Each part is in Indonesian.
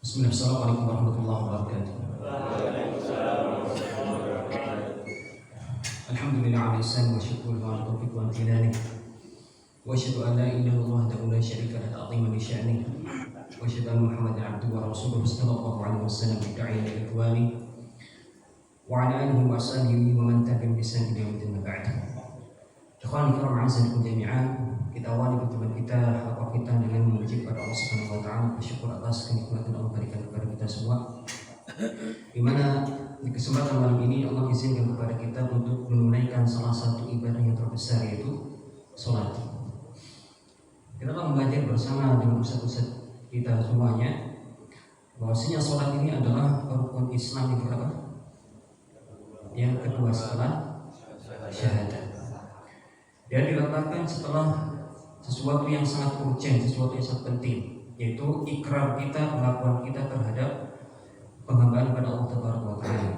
Bismillah, assalamualaikum warahmatullahi wabarakatuh. Alhamdulillah ala ihsan wa syukur wa ala taufiq wa amtinani. Wa asyhadu an la ilaha illallah wahdahu la syarika lahu ta'ziman li sya'nihi. Wa asyhadu anna Muhammadan 'abduhu wa rasuluhu sallallahu alaihi wasallam da'iya ila ikhwani wa ala alihi wa sahbihi wa man tabi'ahum bi ihsan ila yaumil ba'd. Ikhwani kiram, a'azzakum jami'an. Kita awali pertemuan kita, halaqah kita dengan memuji kepada Allah Subhanahu wa taala, bersyukur atas kenikmatan Allah berikan kepada kita semua. Di mana di kesempatan malam ini Allah izinkan kepada kita untuk menunaikan salah satu ibadah yang terbesar, yaitu salat. Kita telah belajar bersama dengan ustaz-ustaz kita semuanya bahwasanya salat ini adalah rukun Islam yang berapa? Yang kedua setelah syahadat. Dia diletakkan setelah sesuatu yang sangat urgent, sesuatu yang sangat penting, yaitu ikrar kita, pengakuan kita terhadap penghambaan pada Allah Taala.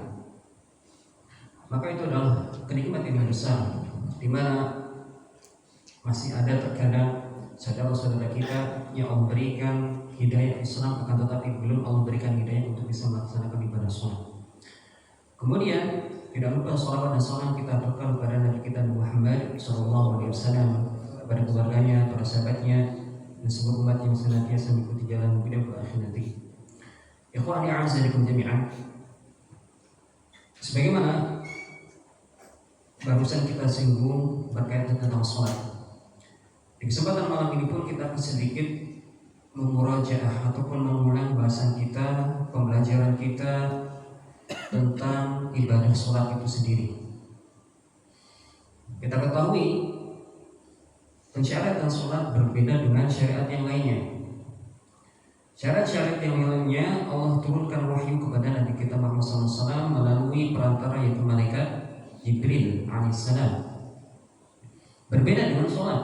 Maka itu adalah kenikmatan yang besar, di mana masih ada terkadang saudara-saudara kita yang Allah berikan hidayah Islam, akan tetapi belum Allah berikan hidayah untuk bisa melaksanakan ibadah sholat. Kemudian tidak lupa sholawat dan salam kita aturkan kepada Nabi kita Muhammad SAW, kepada keluarganya, para sahabatnya, dan seluruh umat yang senantiasa mengikuti jalan beliau ke akhir nanti. Ikhwani a'azzakum jami'an. Sebagaimana barusan kita singgung berkaitan tentang sholat, di kesempatan malam ini pun kita akan sedikit memurajaah ataupun mengulang bahasan kita, pembelajaran kita tentang ibadah sholat itu sendiri. Kita ketahui pensyariatan sholat berbeda dengan syariat yang lainnya. Syariat-syariat yang lainnya Allah turunkan wahyu kepada Nabi kita Muhammad SAW melalui perantara yaitu malaikat Jibril alaihissalam. Berbeda dengan sholat.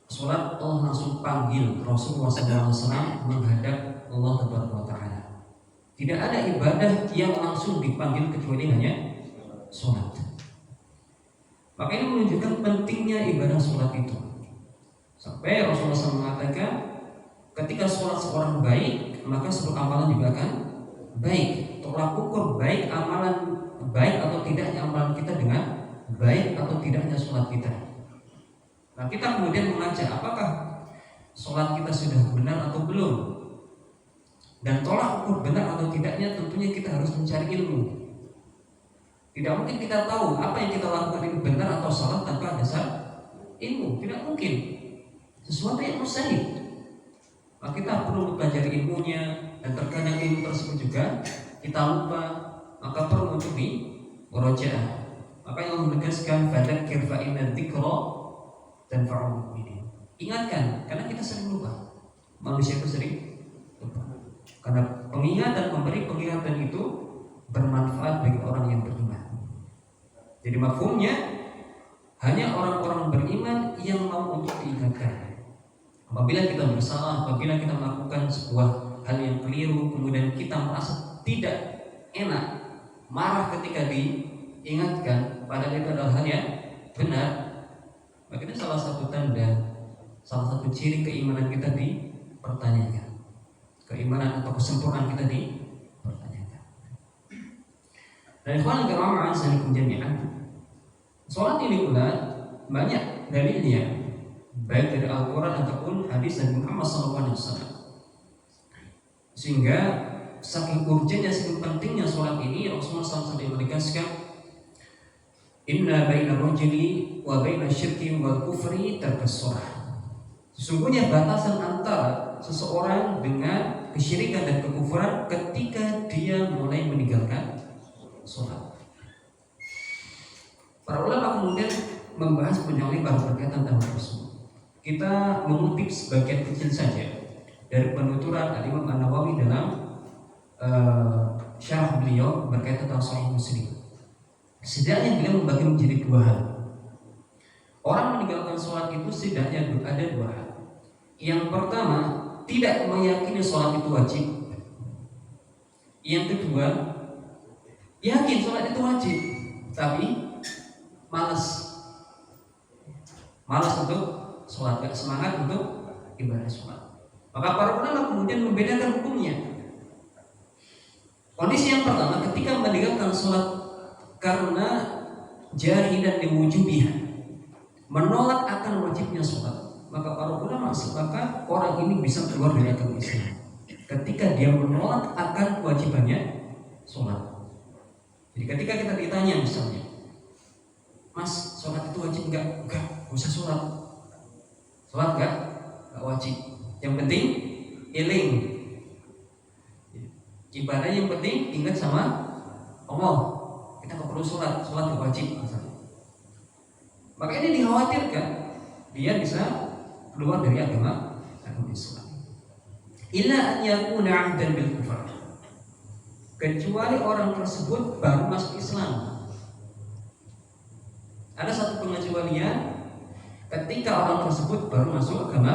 Sholat Allah langsung panggil Rasulullah SAW menghadap Allah Taala. Tidak ada ibadah yang langsung dipanggil kecuali hanya sholat. Maka ini menunjukkan pentingnya ibadah sholat itu. Sampai Rasulullah SAW mengatakan, ketika sholat seorang baik, maka seluruh amalan juga akan baik. Tolak ukur baik amalan baik atau tidaknya amalan kita dengan baik atau tidaknya sholat kita. Nah, kita kemudian mengaca apakah sholat kita sudah benar atau belum. Dan tolak ukur benar atau tidaknya tentunya kita harus mencari ilmu. Tidak mungkin kita tahu apa yang kita lakukan ini benar atau salah tanpa dasar ilmu. Tidak mungkin. Sesuatu yang mustahil. Maka kita perlu mempelajari ilmunya, dan terkadang ilmu tersebut juga kita lupa, maka perlu untuk dimurojaah. Maka yang menegaskan fadzakir fa inna dzikra tanfa'ul mu'minin. Ingatkan, karena kita sering lupa. Manusia itu sering lupa. Karena pengingatan, memberi pengingatan itu bermanfaat bagi orang yang beriman. Jadi mafhumnya hanya orang-orang beriman yang mau untuk diingatkan. Apabila kita bersalah, apabila kita melakukan sebuah hal yang keliru, kemudian kita merasa tidak enak, marah ketika diingatkan, padahal itu adalah hal yang benar, maka itu salah satu tanda, salah satu ciri keimanan kita dipertanyakan. Keimanan atau kesempurnaan kita dipertanyakan. Dan ikhwan kiram a'azzakum jami'an. Salat ini pula banyak dalilnya, baik dari Al-Quran ataupun hadis Nabi Muhammad SAW. Sehingga saking urgennya, saking pentingnya sholat ini, Rasulullah SAW menegaskan, inna baina rajuli wa baina syirki wal kufri tarkus shalah. Sesungguhnya batasan antara seseorang dengan kesyirikan dan kekufuran ketika dia mulai meninggalkan sholat. Para ulama kemudian membahas panjang lebar berkaitan tentang hal tersebut. Kita mengutip sebagian kecil saja dari penuturan Al-Imam An-Nawawi dalam syarah beliau berkaitan tentang Sahih Muslim. Setidaknya beliau membagi menjadi dua hal. Orang meninggalkan sholat itu setidaknya ada dua hal. Yang pertama, tidak meyakini sholat itu wajib. Yang kedua, yakin sholat itu wajib, tapi malas untuk sholat, gak semangat untuk ibadah sholat. Maka para ulama kemudian membedakan hukumnya. Kondisi yang pertama, ketika meninggalkan sholat karena jahilan liwujubiha, menolak akan wajibnya sholat, maka para ulama sepakat orang ini bisa keluar dari agama Islam ketika dia menolak akan kewajibannya sholat. Jadi ketika kita ditanya misalnya, Mas, sholat itu wajib enggak? Enggak, gak usah sholat. Sholat enggak wajib. Yang penting iling. Ibadah yang penting ingat sama Allah. Kita nggak perlu sholat, sholat nggak wajib misalnya. Maka ini dikhawatirkan dia bisa keluar dari agama Islam. Illa an yakuna 'abdan bil kufar. Kecuali orang tersebut baru masuk Islam. Ada satu pengecualian ketika orang tersebut baru masuk agama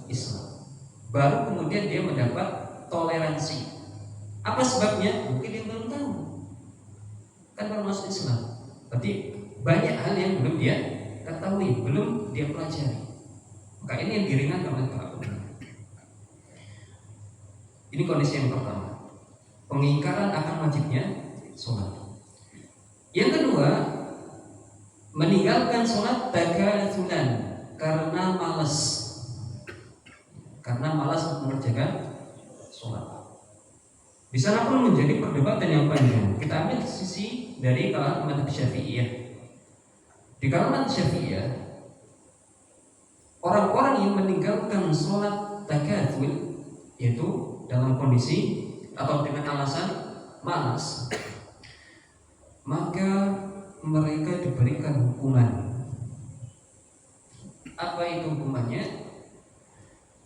Islam. Baru kemudian dia mendapat toleransi. Apa sebabnya? Mungkin dia belum tahu. Kan baru masuk Islam. Berarti banyak hal yang belum dia ketahui, belum dia pelajari. Maka ini yang diringankan oleh para ulama. Ini kondisi yang pertama, pengingkaran akan wajibnya sholat. Yang kedua, meninggalkan sholat takatsulan karena malas. Karena malas mengerjakan sholat. Di sana pun menjadi perdebatan yang panjang. Kita ambil sisi dari kalangan mazhab Syafi'iyah. Di kalangan Syafi'iyah, orang-orang yang meninggalkan sholat takatsul, yaitu dalam kondisi atau dengan alasan malas, maka mereka diberikan hukuman. Apa itu hukumannya?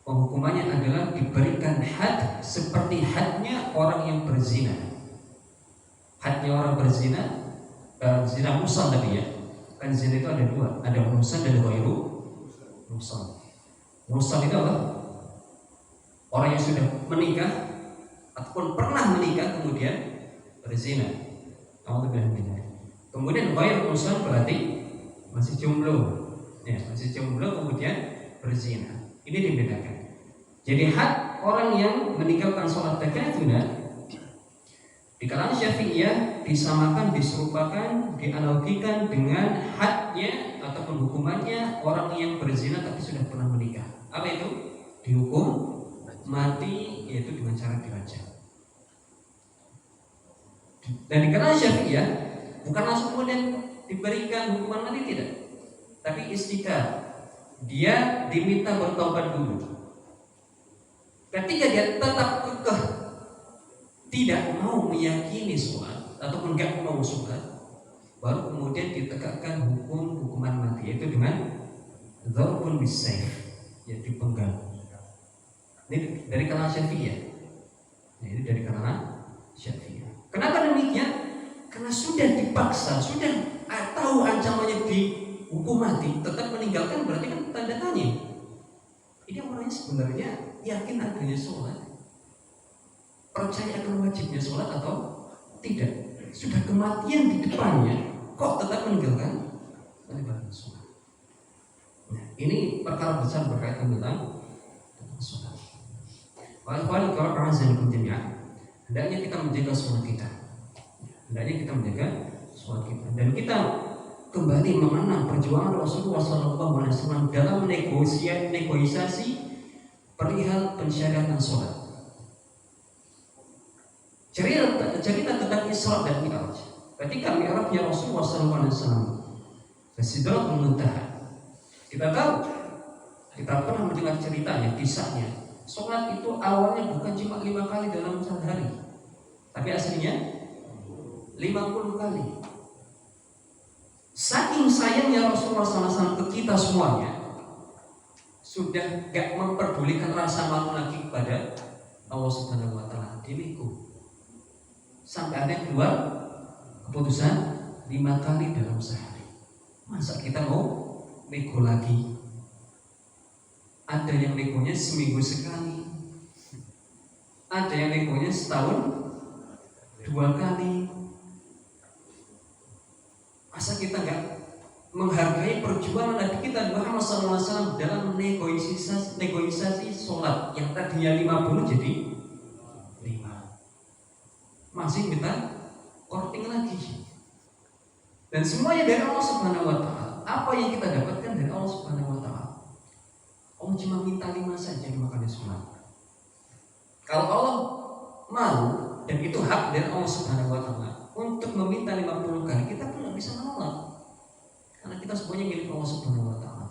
Hukumannya adalah diberikan had seperti hadnya orang yang berzina. Hadnya orang berzina, zina muhsan tadi ya. Kan zina itu ada dua, ada muhsan dan ghairu muhsan. Muhsan itu apa? Orang yang sudah menikah ataupun pernah menikah kemudian berzina. Kemudian ghairu muhsan berarti masih jomblo. Ya, masih jomblo kemudian berzina. Ini dibedakan. Jadi had orang yang meninggalkan sholat takatsulan di kalangan Syafi'iyah disamakan, diserupakan, dianalogikan dengan hadnya ataupun hukumannya orang yang berzina tapi sudah pernah menikah. Apa itu? Dihukum mati, yaitu dengan cara dirajam. Dan di kalangan Syafi'iyah bukan langsung kemudian diberikan hukuman mati, tidak, tapi istiqamah. Dia diminta bertobat dulu. Ketika dia tetap kekeh tidak mau meyakini sholat ataupun gak mau sholat, baru kemudian ditegakkan hukuman mati, yaitu dengan dzarbun bisayf, yaitu dipenggal. Ini dari kalangan Syafi'iyah. Ini dari kalangan Syafi'iyah. Kenapa demikian? Karena sudah dipaksa, sudah tahu ancamannya di hukum mati, tetap meninggalkan, berarti kan tanda tanya. Ini orangnya sebenarnya yakin adanya sholat, percaya akan wajibnya sholat atau tidak. Sudah kematian di depannya, kok tetap meninggalkan sholat. Nah, ini perkara besar berkaitan tentang sholat. Wal-wal kalau azan jami'an, hendaknya kita menjaga sholat kita. Hendaknya kita menjaga sholat kita, dan kita kembali mengenang perjuangan Rasulullah SAW dalam negosiasi perihal pensyariatan sholat. Cerita tentang Isra dan Mi'raj. Ketika Mi'rajnya Rasulullah SAW ke Sidratul Muntaha, kita tahu, kita pernah mendengar ceritanya, kisahnya. Sholat itu awalnya bukan cuma 5 kali dalam sehari, tapi aslinya 50 kali. Saking sayangnya Rasulullah SAW ke kita semuanya, sudah gak memperdulikan rasa malu lagi kepada Allah Subhanahu wa Ta'ala, diriku. Sampai ada yang keluar keputusan 5 kali dalam sehari. Masa kita mau nego lagi? Ada yang negonya seminggu sekali, ada yang negonya setahun 2 kali. Masa kita nggak menghargai perjuangan Nabi kita Muhammad SAW dalam negosiasi sholat yang tadinya 50 jadi 5. masih minta korting lagi. Dan semuanya dari Allah Subhanahu wa taala. Apa yang kita dapatkan dari Allah Subhanahu wa taala? Allah cuma minta 5 saja makanya sholat. Kalau Allah mau, dan itu hak dari Allah Subhanahu wa taala untuk meminta 50 kali, kita pun tidak bisa menolak. Karena kita semuanya milik Allah Subhanahu wa taala.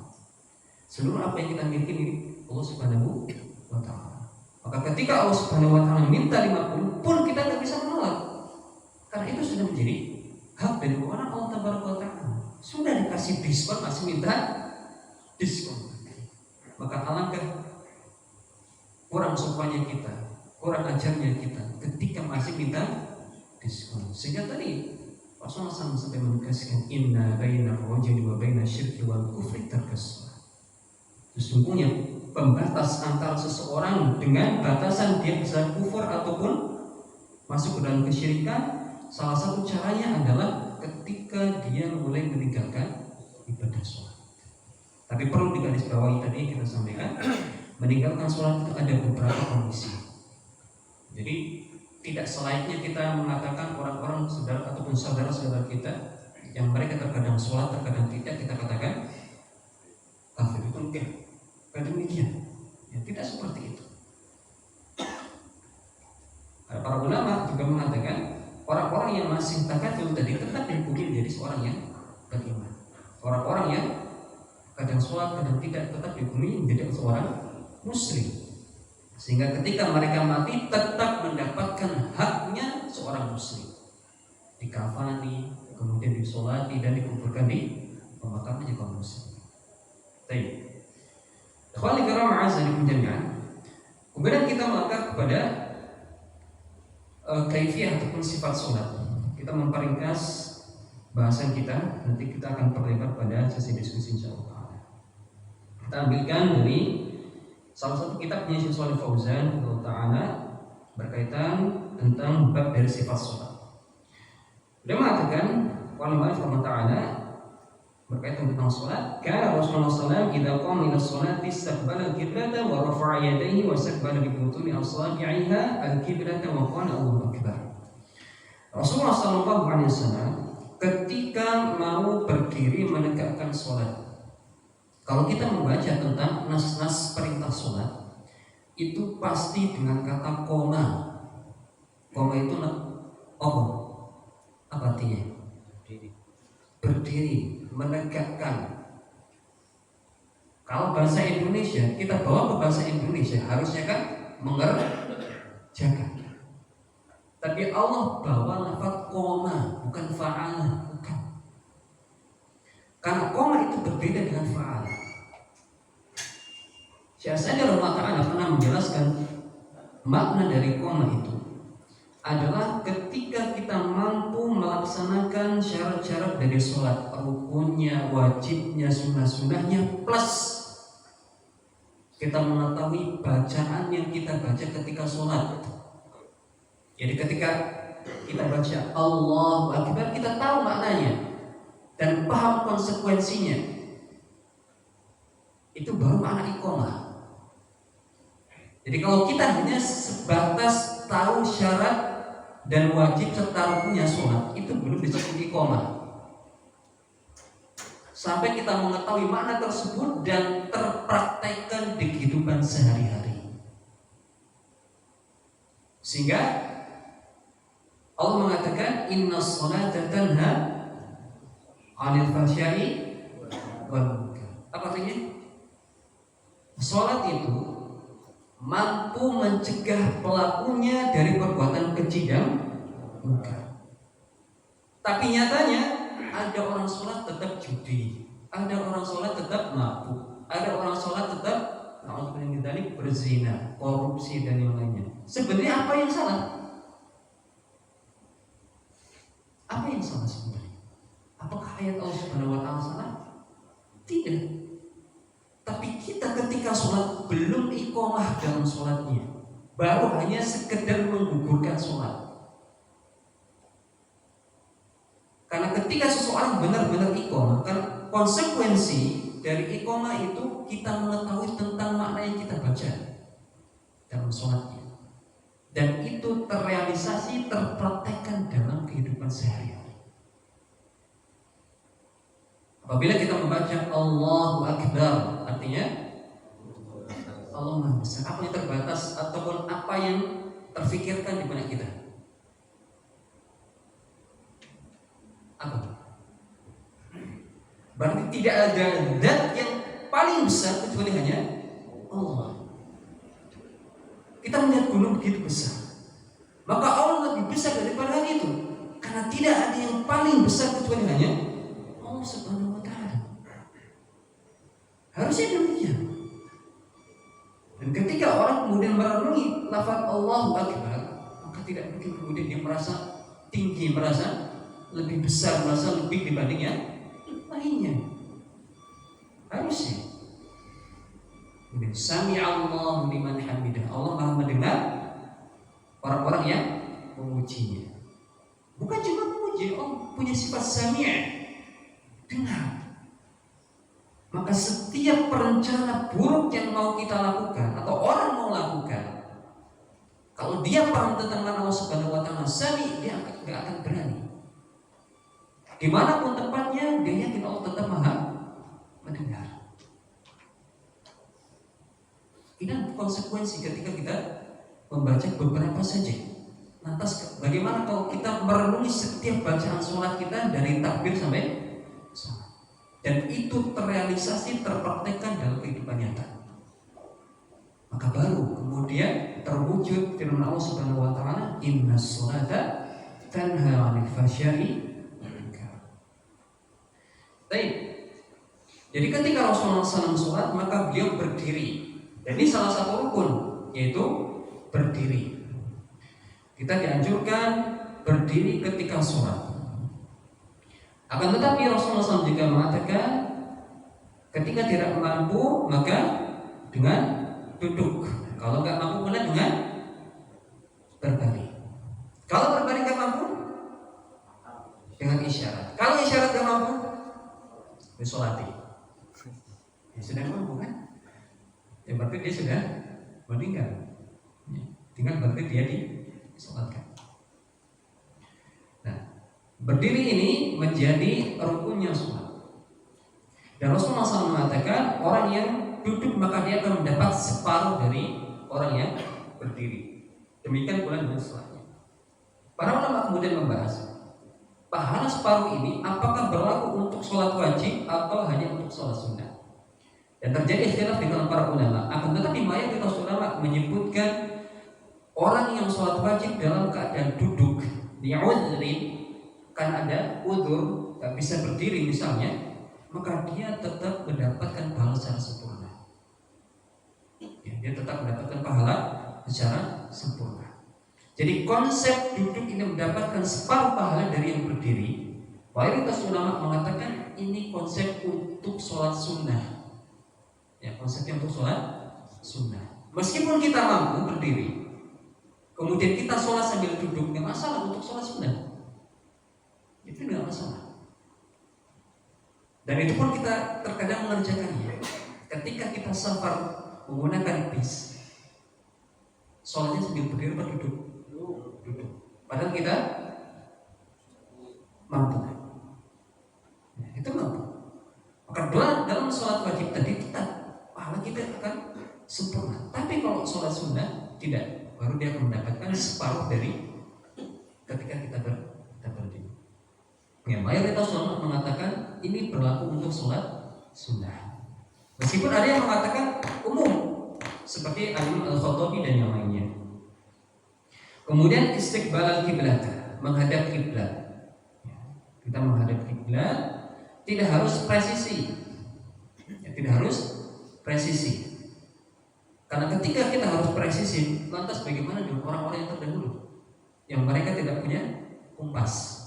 Seluruh apa yang kita miliki milik Allah Subhanahu wa taala. Maka ketika Allah Subhanahu wa taala minta 50 pun kita tidak bisa menolak. Karena itu sudah menjadi hak dari orang Allah Tabaraka wa taala. Sudah dikasih diskon masih minta diskon. Maka alangkah kurang sopannya kita, kurang ajarnya kita ketika masih minta diskon. Sehingga tadi Rasulullah SAW sampai menegaskan inna baina rajuli wa baina syirki wal kufri tarkas. Sesungguhnya pembatas antara seseorang dengan batasan dia bisa kufur ataupun masuk ke dalam kesyirikan, salah satu caranya adalah ketika dia mulai meninggalkan ibadah sholat. Tapi perlu digarisbawahi tadi kita sampaikan, meninggalkan sholat itu ada beberapa kondisi. Jadi tidak selainnya kita mengatakan orang-orang saudara ataupun saudara-saudara kita yang mereka terkadang sholat, terkadang tidak, kita katakan kafir. Itu enggak demikian. Ya, tidak seperti itu. Para ulama juga mengatakan orang-orang yang masih takadzub tadi tetap dihukumi menjadi seorang yang beriman. Orang-orang yang kadang sholat, kadang tidak, tetap dihukumi menjadi seorang muslim. Sehingga ketika mereka mati tetap mendapatkan haknya seorang muslim, dikafani, kemudian disolati dan dikuburkan di pemakaman kaum muslim. Baik. Ikhwani kiram a'azzani jami'an. Kemudian kita melangkah kepada kaifiyah ataupun sifat sholat. Kita memperingkas bahasan kita, nanti kita akan perlebar pada sesi diskusi insyaallah. Kita ambilkan dari salah satu kitabnya Syekh Shalih Fauzan Ta'ala berkaitan tentang bab dari sifat sholat. Dia mengatakan wal ta'ala berkaitan tentang sholat, karena Rasulullah SAW idza qama ila sholati istaqbala al-qiblata wa rafa'a yadayhi wa istaqbala bi butuni asabi'iha al-qiblata wa qala Allahu akbar. Rasulullah SAW ketika mau berdiri menegakkan sholat, kalau kita membaca tentang nas-nas perintah sholat, itu pasti dengan kata koma. Koma itu apa artinya? Berdiri, menegakkan. Kalau bahasa Indonesia, kita bawa ke bahasa Indonesia, harusnya kan mengerjakan. Tapi Allah bawa lafaz koma, bukan fa'ala, bukan. Karena koma itu berbeda dengan fa'ala. Syekh Sa'di rahimahullah pernah menjelaskan makna dari koma itu adalah ketika kita mampu melaksanakan syarat-syarat dari sholat, rukunnya, wajibnya, sunnah-sunnahnya, plus kita mengetahui bacaan yang kita baca ketika sholat. Jadi ketika kita baca Allahu Akbar, kita tahu maknanya dan paham konsekuensinya. Itu baru makna iqamah. Jadi kalau kita hanya sebatas tahu syarat dan wajib serta rukunnya sholat, itu belum disebut iqamah. Sampai kita mengetahui makna tersebut dan terpraktekkan di kehidupan sehari-hari. Sehingga Allah mengatakan inna sholata tanha 'anil fahsya'i wal munkar. Apa artinya? Sholat itu mampu mencegah pelakunya dari perbuatan keji dan munkar. Tapi nyatanya ada orang sholat tetap judi, ada orang sholat tetap mabuk, ada orang sholat tetap berzina, korupsi dan yang lainnya. Sebenarnya apa yang salah? Apa yang salah sebenarnya? Apakah ayat Allah Subhanahu wa taala salah? Tidak. Tapi kita ketika sholat belum iqamah dalam sholatnya, baru hanya sekedar menggugurkan sholat. Karena ketika seseorang benar-benar iqamah, kan konsekuensi dari iqamah itu kita mengetahui tentang makna yang kita baca dalam sholatnya. dan itu terrealisasi, terpraktekkan dalam kehidupan sehari-hari. Apabila kita membaca Allahu Akbar, artinya Allah Maha Besar. Apa yang terbatas ataupun apa yang terfikirkan di benak kita? Apa? Berarti tidak ada zat yang paling besar kecuali hanya Allah. Kita melihat gunung begitu besar, maka Allah lebih besar daripada hal itu, karena tidak ada yang paling besar kecuali hanya Allah Subhanahu wa Ta'ala. Harusnya demikian. Dan ketika orang kemudian merenungi lafaz Allahu Akbar, maka tidak mungkin kemudian dia merasa tinggi, merasa lebih besar, merasa lebih dibanding yang lainnya. Harusnya Sami'allahu liman hamidah. Allah Maha mendengar orang-orang yang memujinya. Bukan cuma memuji, Allah punya sifat sami', dengar. Maka setiap perencana buruk yang mau kita lakukan atau orang mau lakukan, kalau dia paham tentang Allah Subhanahu wa Ta'ala sami', dia nggak akan berani. Dimanapun tempatnya, dia yakin Allah tetap Maha mendengar. Ini konsekuensi ketika kita membaca beberapa saja. Lantas bagaimana kalau kita merenungi setiap bacaan sholat kita dari takbir sampai salam, dan itu terrealisasi, terpraktekkan dalam kehidupan nyata, maka baru kemudian terwujud firman Allah Subhanahu wa Ta'ala, innas sholata tanha 'anil fahsya'i. Jadi ketika Rasulullah SAW sholat, maka beliau berdiri. Dan ini salah satu rukun, yaitu berdiri. Kita dianjurkan berdiri ketika sholat. Akan tetapi Rasulullah SAW juga mengatakan, ketika tidak mampu maka dengan duduk. Kalau nggak mampu pula dengan berbaring. Kalau berbaring nggak mampu, dengan isyarat. Kalau isyarat nggak mampu, disolati. Ya, sudah mampu kan? Ya berarti dia sudah meninggal. Ya, tinggal berarti dia disolatkan. Nah, berdiri ini menjadi rukunnya sholat. Dan Rasulullah SAW mengatakan, orang yang duduk maka dia akan mendapat separuh dari orang yang berdiri. Demikian pula dengan sholatnya. Para ulama kemudian membahas, pahala separuh ini apakah berlaku untuk sholat wajib atau hanya untuk sholat sunnah? Dan terjadi ikhtilaf di kalangan para ulama. Akan tetapi mayoritas ulama menyebutkan orang yang sholat wajib dalam keadaan duduk li'udhrin, kan ada udzur, tak bisa berdiri misalnya, maka dia tetap mendapatkan pahala secara sempurna. Ya, dia tetap mendapatkan pahala secara sempurna. Jadi konsep duduk ini mendapatkan separuh pahala dari yang berdiri. Mayoritas ulama mengatakan ini konsep untuk sholat sunnah. Ya, konsepnya untuk sholat sunnah. Meskipun kita mampu berdiri, kemudian kita sholat sambil duduk, nggak masalah untuk sholat sunnah. Itu nggak masalah. Dan itu pun kita terkadang mengerjakannya. Ketika kita safar menggunakan bis, sholatnya sambil berdiri atau duduk? Duduk. Padahal kita mampu. Ya, itu mampu. Maka dalam sholat wajib tadi kita pahala kita akan sempurna. Tapi kalau sholat sunnah tidak, baru dia akan mendapatkan separuh dari ketika kita berdiri. Ya, mayoritas ulama mengatakan ini berlaku untuk sholat sunnah. Meskipun ada yang mengatakan umum, seperti Imam Al-Khattabi dan yang lainnya. Kemudian istiqbal al-qiblat, menghadap kiblat. Ya, kita menghadap kiblat tidak harus presisi. Ya, tidak harus presisi. Karena ketika kita harus presisi, lantas bagaimana dengan orang-orang yang terdahulu yang mereka tidak punya kompas?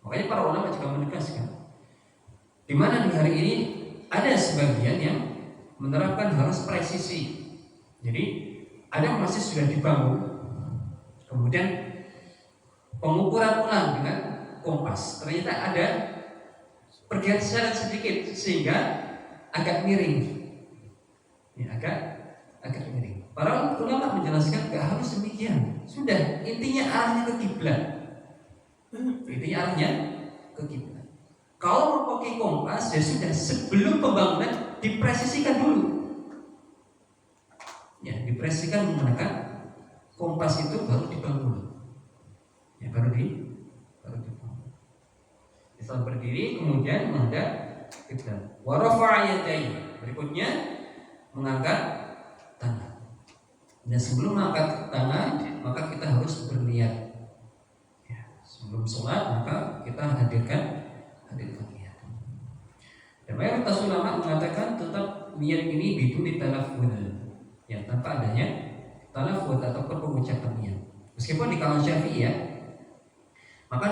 Makanya para ulama juga menegaskan, di mana di hari ini ada sebagian yang menerapkan harus presisi. Jadi ada masjid sudah dibangun, kemudian pengukuran ulang dengan kompas, ternyata ada pergeseran sedikit sehingga agak miring. Ya, agak miring. Para ulama menjelaskan gak harus demikian. Sudah, intinya arahnya ke kiblat. Intinya arahnya ke kiblat. Kalau mau pakai kompas ya sudah, sebelum pembangunan dipresisikan dulu. Ya, dipresisikan menggunakan kompas itu baru dibangun. Ya, baru dibangun. Setelah berdiri kemudian menghadap kiblat. Wa rafa'a yadayhi. Berikutnya mengangkat tangan. Dan sebelum mengangkat tangan maka kita harus berniat. Ya, sebelum sholat maka kita hadirkan niat. Dan mayoritas ulama mengatakan tetap niat ini biduni talaffuz, ya, tanpa adanya talaffuz atau pengucapan niat. Meskipun di kalangan Syafi'i ya, maka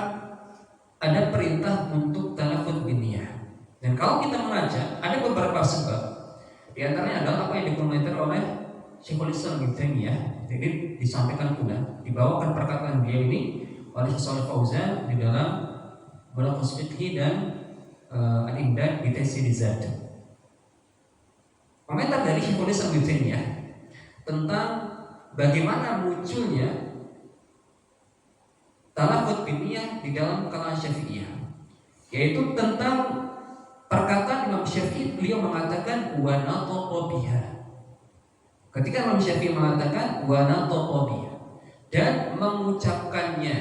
ada perintah untuk talaffuz biniyah. Dan kalau kita mengaca, ada beberapa sebab. Di antaranya adalah apa yang dikomentar oleh Syekhul Islam Ibnu Taimiyah. Jadi disampaikan pula, dibawakan perkataan dia ini oleh Syaikh Fauzan di dalam Mulakhas Fiqhi dan Al-Imdad bi Taysir Zad. Komentar dari Syekhul Islam Ibnu Taimiyah tentang bagaimana munculnya talaffuz biniyah di dalam kalangan Syafi'iyah, yaitu tentang perkataan Imam Syafi'i. Beliau mengatakan wa nataqa biha. Ketika Imam Syafi'i mengatakan wa nataqa biha dan mengucapkannya,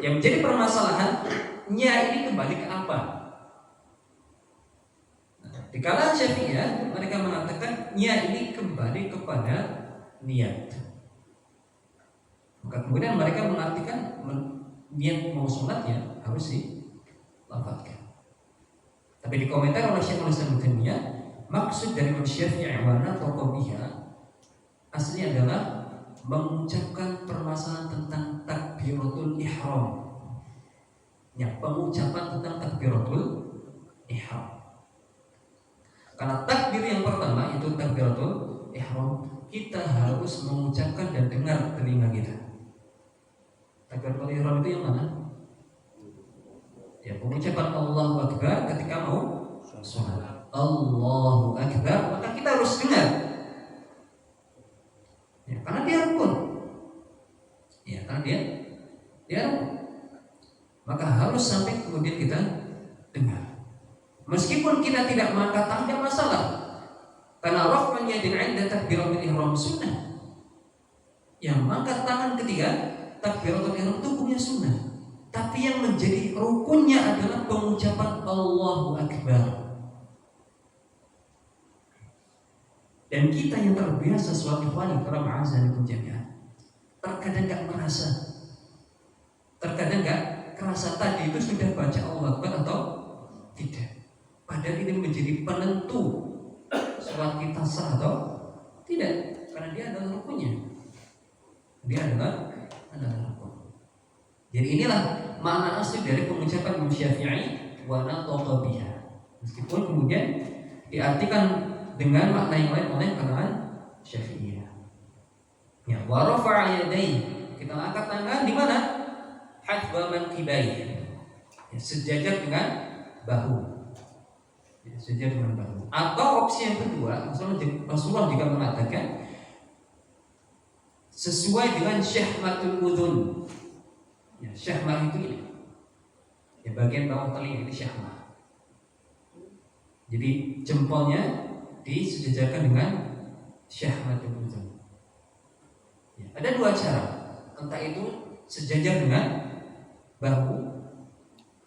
yang menjadi permasalahannya ini kembali ke apa? Di kalangan Syafi'iyah mereka mengatakan nya ini kembali kepada niat. Maka kemudian mereka mengartikan niat mau sholatnya harus dilafadzkan. Tapi di komentar oleh Syekhul Islam Ibnu Taimiyah, maksud dari Imam Syafi'i wa nataqa biha aslinya adalah mengucapkan permasalahan tentang takbiratul ihram. Ya, pengucapan tentang takbiratul ihram. Karena takbir yang pertama itu takbiratul ihram, kita harus mengucapkan dan dengar telinga kita. Takbiratul ihram itu yang mana? Ya, pengucapan Allahu Akbar ketika mau sholat. Allahu Akbar, maka kita harus dengar. Ya, karena dia rukun. Ya, karena dia rukun. Maka harus sampai kemudian kita dengar. Meskipun kita tidak mengangkat tangan, tidak masalah. Karena raf'un yadin 'inda takbiratul ihram sunnah. Yang mengangkat tangan ketika takbiratul ihram itu punya sunnah. Tapi yang menjadi rukunnya adalah pengucapan Allahu Akbar. Dan kita yang terbiasa sholat ikhwan karam azan jami'an, terkadang enggak kerasa tadi itu sudah baca Allahu Akbar atau tidak. Padahal ini menjadi penentu sholat kita sah atau tidak, karena dia adalah rukunnya. Dia adalah rukun. Jadi inilah makna asli dari pengucapan Imam Syafi'i wa nataqa biha. Meskipun kemudian diartikan dengan makna yang lain oleh kalangan Syafi'iyah. Ya, wa rafa'a yadayhi, kita angkat tangan di mana? Hadba mankibai. Ya, sejajar dengan bahu. Ya, sejajar dengan bahu. Atau opsi yang kedua, Rasulullah juga mengatakan sesuai dengan syahmatul udhun. Ya, syahmah itu ini. Ya, bagian bawah telinga ini syahmah. Jadi jempolnya disejajarkan dengan syahmatul udhun. Ya, ada dua cara. Entah itu sejajar dengan bahu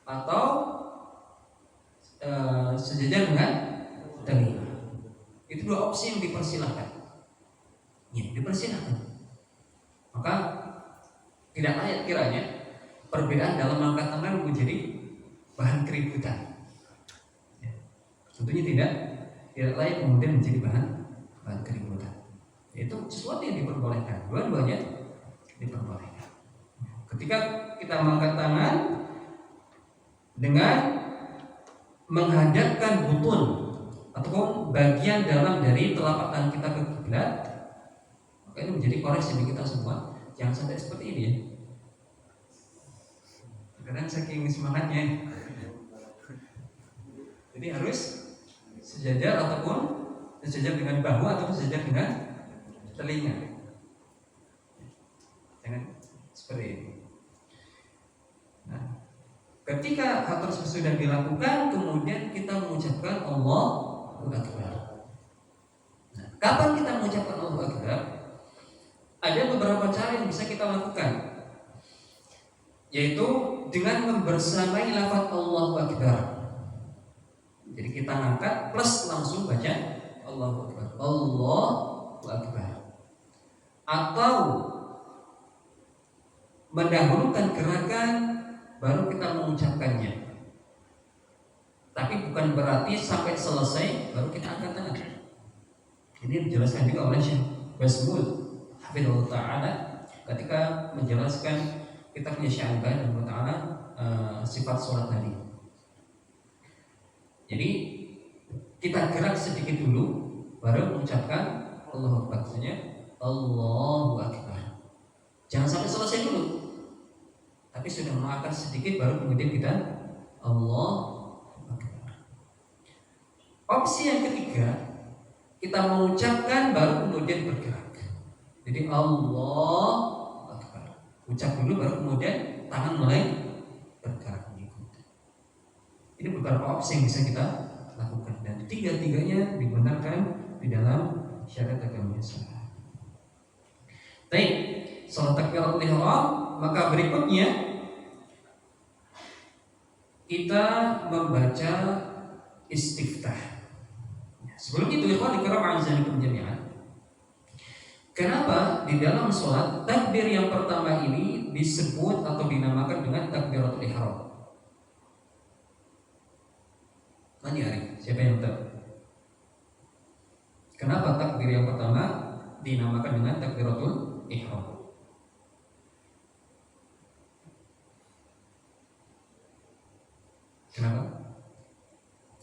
atau sejajar dengan telinga. Itu dua opsi yang dipersilahkan. Ya, dipersilahkan. Maka tidak layak kiranya perbedaan dalam angkat tangan menjadi bahan keributan. Ya, tentunya tidak layak kemudian menjadi bahan keributan. Itu sesuatu yang diperbolehkan. Dua-duanya diperbolehkan. Ketika kita mengangkat tangan dengan menghadapkan butun ataupun bagian dalam dari telapak tangan kita ke kiblat, maka ini menjadi koreksi bagi kita semua. Jangan sampai seperti ini ya. Kadang saking semangatnya, jadi harus sejajar ataupun Sejajar dengan bahu atau sejajar dengan telinga. Jangan seperti ini. Nah, ketika hal tersebut sudah dilakukan, kemudian kita mengucapkan Allahu Akbar. Nah, kapan kita mengucapkan Allahu Akbar? Ada beberapa cara yang bisa kita lakukan, yaitu dengan membersamai lafaz Allahu Akbar. Jadi kita angkat plus langsung baca Allahu Akbar, Allahu Akbar. Atau mendahulukan gerakan baru kita mengucapkannya. Tapi bukan berarti sampai selesai baru kita angkat tangan. Ini dijelaskan juga oleh Syekh Basmul Hafizahullah Ta'ala ketika menjelaskan kitabnya Syekh Al-Albani Ta'ala sifat sholat tadi. Jadi kita gerak sedikit dulu baru mengucapkan Allahu Akbar. Maksudnya Allahu Akbar. Jangan sampai selesai dulu. Tapi sudah mengangkat sedikit baru kemudian kita Allahu Akbar. Opsi yang ketiga, kita mengucapkan baru kemudian bergerak. Jadi Allahu Akbar. Ucap dulu baru kemudian tangan mulai bergerak. Ini beberapa opsi yang bisa kita lakukan dan tiga-tiganya dibenarkan di dalam syariat agama Islam. Baik, salat takbiratul ihram, maka berikutnya kita membaca istiftah. Sebelum itu ikhwan dikiraam azanikum jami'an. Kenapa di dalam sholat takbir yang pertama ini disebut atau dinamakan dengan takbiratul ihram? Tanya Arif, siapa yang tahu? Kenapa takbir yang pertama dinamakan dengan takbiratul ihram? Kenapa?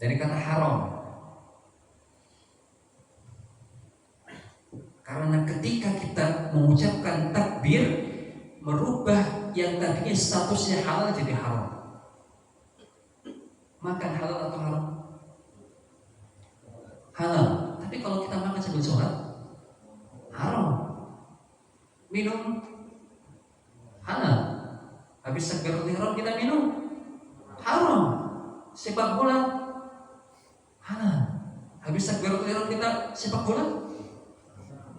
Dari kata haram. Karena ketika kita mengucapkan takbir, merubah yang tadinya statusnya halal jadi haram. Makan halal atau haram? Halal. Tapi kalau kita makan sambil sholat, haram. Minum halal. Habis takbiratul ihram kita minum, haram. Sepak bola halal. Habis takbiratul ihram kita sepak bola,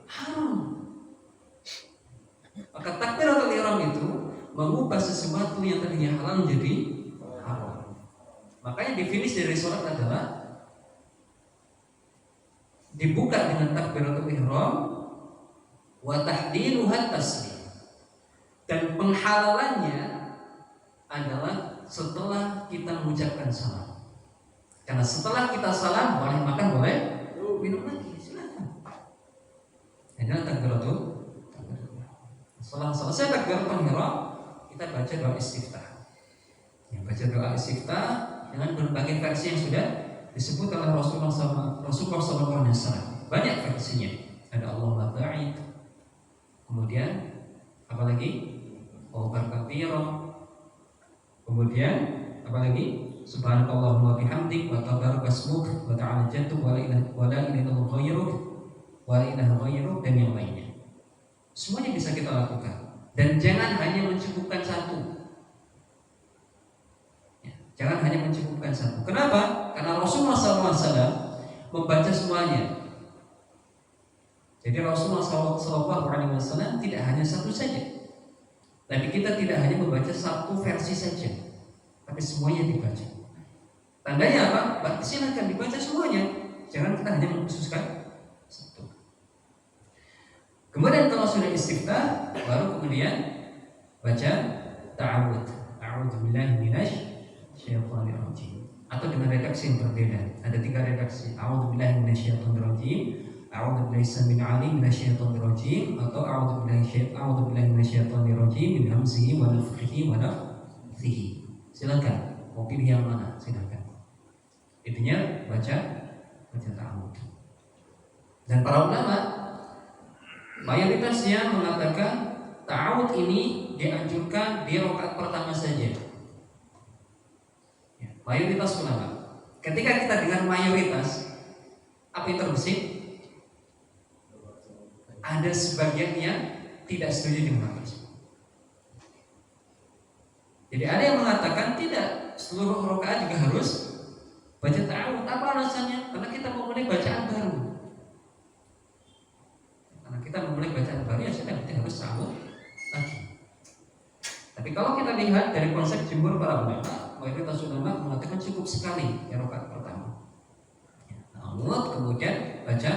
haram. Maka takbiratul ihram itu mengubah sesuatu yang tadinya halal menjadi haram. Makanya definisi dari sholat adalah dibuka dengan takbiratul ihram wa tahdiluha taslim, dan penghalalannya adalah setelah kita mengucapkan salam. Karena setelah kita salam boleh makan, boleh minum lagi, silakan. Ini takbiratul. Setelah selesai takbiratul ihram, kita baca doa istiftah. Yang baca doa istiftah dengan berbagai versi yang sudah disebut oleh Rasulullah SAW. Banyak versinya. Ada Allahumma ba'id. Kemudian apa lagi? Akbar katsira. Kemudian apa lagi? Subhanakallahumma bihamdik wa tabaraka ismuk wa ta'ala jadduk wa la ilaha ghairuk wa la ilaha ghairuk, dan yang lainnya. Semuanya bisa kita lakukan. Dan jangan hanya mencukupkan satu. Jangan hanya mencukupkan satu. Kenapa? Karena Rasulullah SAW membaca semuanya. Jadi Rasulullah SAW tidak hanya satu saja. Tapi kita tidak hanya membaca satu versi saja, tapi semuanya dibaca. Tandanya apa? Silakan dibaca semuanya. Jangan kita hanya mengkhususkan satu. Kemudian kalau sudah istiftah, baru kemudian baca ta'awud. A'udzubillahi minasyaitonir rajim. Atau dengan redaksi yang berbeda. Ada 3 redaksi. A'udzubillahi minasyaitonir rajim, a'udzubillahi samil alim minasyaitonir rajim, atau a'udzubillahi minasyaitonir rajim min hamzihi wa nafthihi wa nafthihi. Silakan mau pilih yang mana, silakan. Intinya baca ta'awud. Dan para ulama mayoritasnya mengatakan ta'awud ini dianjurkan di rakaat pertama saja. Mayoritas ulama. Ketika kita dengan mayoritas, Apa yang terbesit? Ada sebagian yang tidak setuju dengan hal tersebut. Jadi ada yang mengatakan tidak, seluruh rakaat juga harus baca ta'awudz. Apa alasannya? Karena kita memulai bacaan baru. Karena kita memulai bacaan baru, ya sudah, kita harus ta'awudz lagi. Tapi kalau kita lihat dari konsep jumhur para ulama, mayoritas ulama mengatakan cukup sekali ya rakaat pertama. Ta'awudz, kemudian baca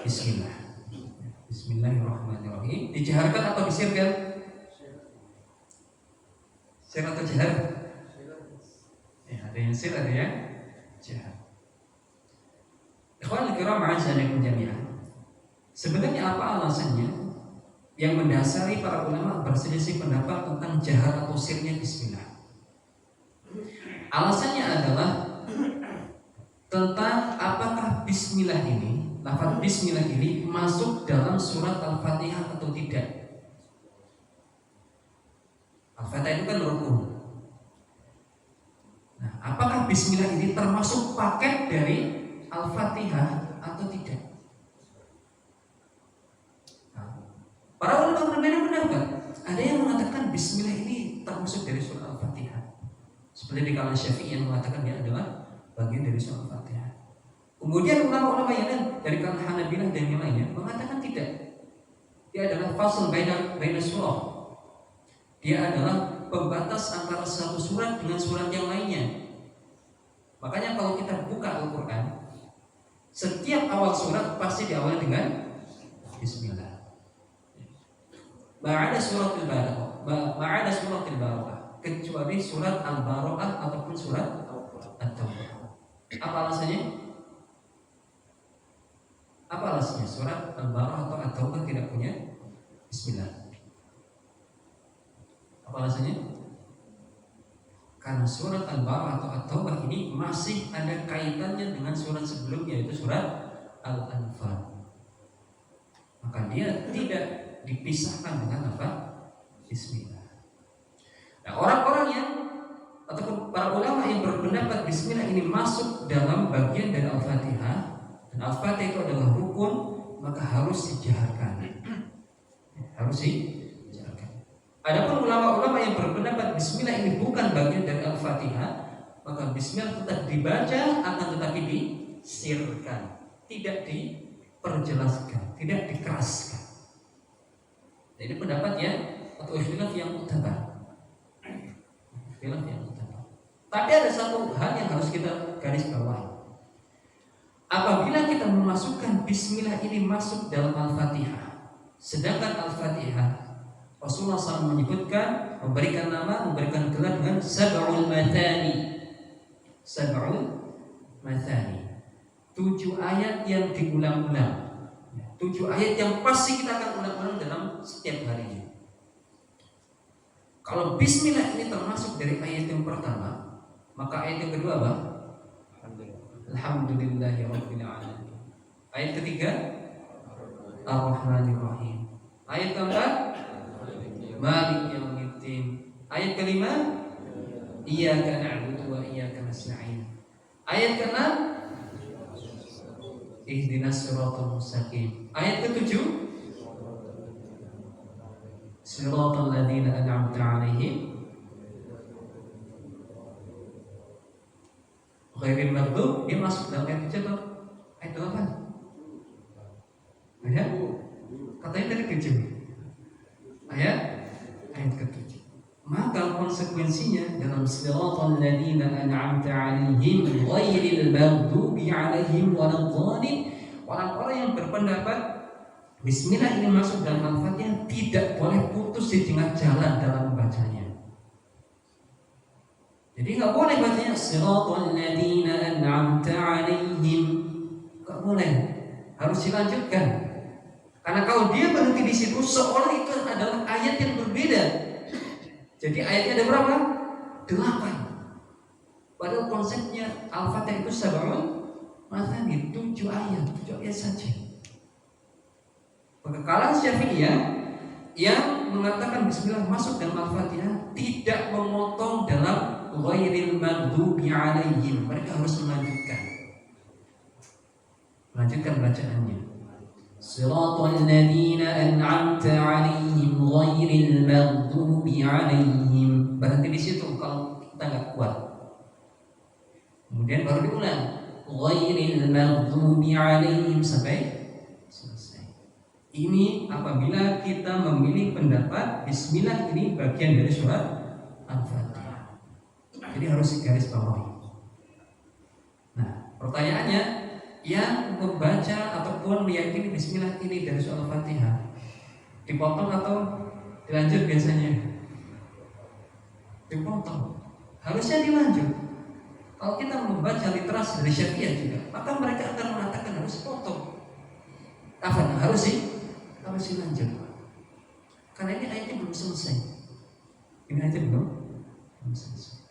Bismillah. Bismillahirrahmanirrahim. Dijaharkan atau disirkan? Sir atau jahar? Ya, ada yang sir, ada yang jahar. Ikhwan kiram a'azzanakum jami'an. Sebenarnya apa alasannya yang mendasari para ulama berselisih pendapat tentang jahar atau sirnya Bismillah? Alasannya adalah tentang apakah Bismillah ini, lafaz Bismillah ini masuk dalam surat Al-Fatihah atau tidak. Al-Fatihah itu kan rukun. Nah, apakah Bismillah ini termasuk paket dari Al-Fatihah atau tidak? Nah, para ulama berbeda pendapat. Ada yang mengatakan Bismillah ini termasuk dari surah Al-Fatihah. Seperti di kalangan Syafi'i yang mengatakan dia adalah bagian dari surah Al-Fatihah. Kemudian ulama-ulama yang lain dari kalangan Hanabilah dan yang lainnya mengatakan tidak. Dia adalah fasl baina surah. Dia adalah pembatas antara satu surat dengan surat yang lainnya. Makanya kalau kita buka Al-Quran, setiap awal surat pasti diawali dengan Bismillah. Ma'ada surat Al-Baqarah, kecuali surat Al-Baqarah ataupun surat At-Taubah. Apa alasannya? Apa alasannya? Surat Al-Baqarah atau At-Taubah tidak punya Bismillah. Apa alasannya? Karena surat Al-Baqarah atau At-Taubah ini masih ada kaitannya dengan surat sebelumnya, yaitu surat Al-Anfal. Maka dia tidak dipisahkan dengan apa? Bismillah. Nah, orang-orang yang ataupun para ulama yang berpendapat Bismillah ini masuk dalam bagian dari Al-Fatihah, dan Al-Fatihah itu adalah rukun, maka harus dijaharkan. Harus dijaharkan. Adapun ulama-ulama yang berpendapat Bismillah ini bukan bagian dari Al-Fatihah, maka Bismillah tetap dibaca, akan tetapi disirkan, tidak diperjelaskan, tidak dikeraskan. Jadi pendapat ya atau ikhtilaf yang mu'tabar. Ikhtilaf yang mu'tabar. Tapi ada satu hal yang harus kita garis bawahi. Apabila kita memasukkan Bismillah ini masuk dalam Al-Fatihah, sedangkan Al-Fatihah Rasulullah SAW menyebutkan, memberikan nama, memberikan gelar dengan Sab'ul Mathani. Sab'ul Mathani, 7 ayat yang diulang-ulang, 7 ayat yang pasti kita akan ulang-ulang dalam setiap harinya. Kalau Bismillah ini termasuk dari ayat yang pertama, maka ayat yang kedua apa? Alhamdulillahirabbil alamin. Ayat ketiga Ar-Rahmanir-Rahim. Ayat keempat Malik yaumiddin. Ayat kelima Iyyaka na'budu wa iyyaka nasta'in. Ayat keenam Ihdinas siratal mustaqim. Ayat ketujuh Siratal ladzina an'amta 'alaihim ghairil maghdub. Dia masuk dalam ayat ke-7 atau ayat 8? Ya? Katanya tadi ke-7. Ayat ke-7. Maka konsekuensinya dalam siratal ladzina an'amta 'alaihim ghairil maghdubi 'alaihim waladdallin, orang-orang yang berpendapat Bismillah ini masuk dalam Al-Fatihah tidak boleh putus di tengah jalan dalam membacanya. Jadi nggak boleh bacanya siratal ladzina an'amta 'alaihim, nggak boleh, harus dilanjutkan. Karena kalau dia berhenti di situ seolah itu adalah ayat yang berbeda. Jadi ayatnya ada berapa? 8. Padahal konsepnya Al-Fatihah itu Sab'ul Mathani, 7 ayat saja. Maka kalangan Syafi'iyah yang mengatakan Bismillah masuk dalam Al-Fatihah tidak memotong dalam ghairil maghdubi 'alaihim, mereka harus melanjutkan. Lanjutkan bacaannya. Shiratal ladzina an'amta 'alaihim ghairil maghdubi 'alaihim. Berhenti di situ kalau kita nggak kuat. Kemudian baru diulang. Ghairil maghdubi 'alaihim sampai selesai. Ini apabila kita memilih pendapat bismillah ini bagian dari surat Al-Fatihah. Jadi harus digaris bawahi. Nah, pertanyaannya, yang membaca ataupun meyakini bismillah ini dari surat Al-Fatihah dipotong atau dilanjut biasanya? Dipotong. Harusnya dilanjut. Kalau kita membaca literasi dari Syafi'iyah juga, maka mereka akan mengatakan harus potong. Apa? Harus dilanjut. Karena ini ayatnya belum selesai. Ini ayatnya belum selesai.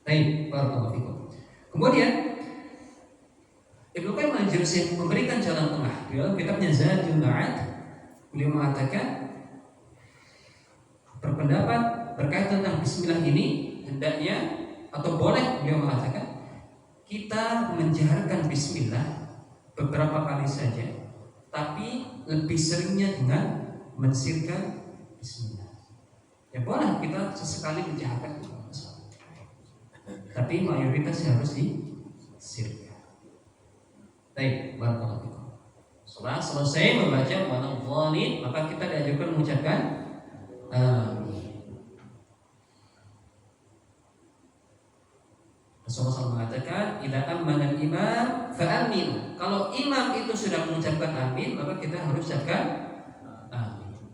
Baik, barakallahu fikum. Kemudian Ibnu Qayyim al-Jauziyah memberikan jalan tengah di dalam kitabnya Zadul Ma'ad. Beliau mengatakan berpendapat berkaitan tentang bismillah ini hendaknya atau boleh, beliau mengatakan kita menjaharkan bismillah beberapa kali saja, tapi lebih seringnya dengan mensirkan bismillah. Ya boleh kita sesekali menjaharkan, tapi mayoritasnya harus disirkan. Baik, barakallahu fikum. Setelah selesai membaca walad-dhalin, maka kita diajarkan mengucapkan amin. Rasulullah SAW mengatakan, "Idza amana al-imam fa'aminu." Kalau imam itu sudah mengucapkan amin, maka kita harus ucapkan amin.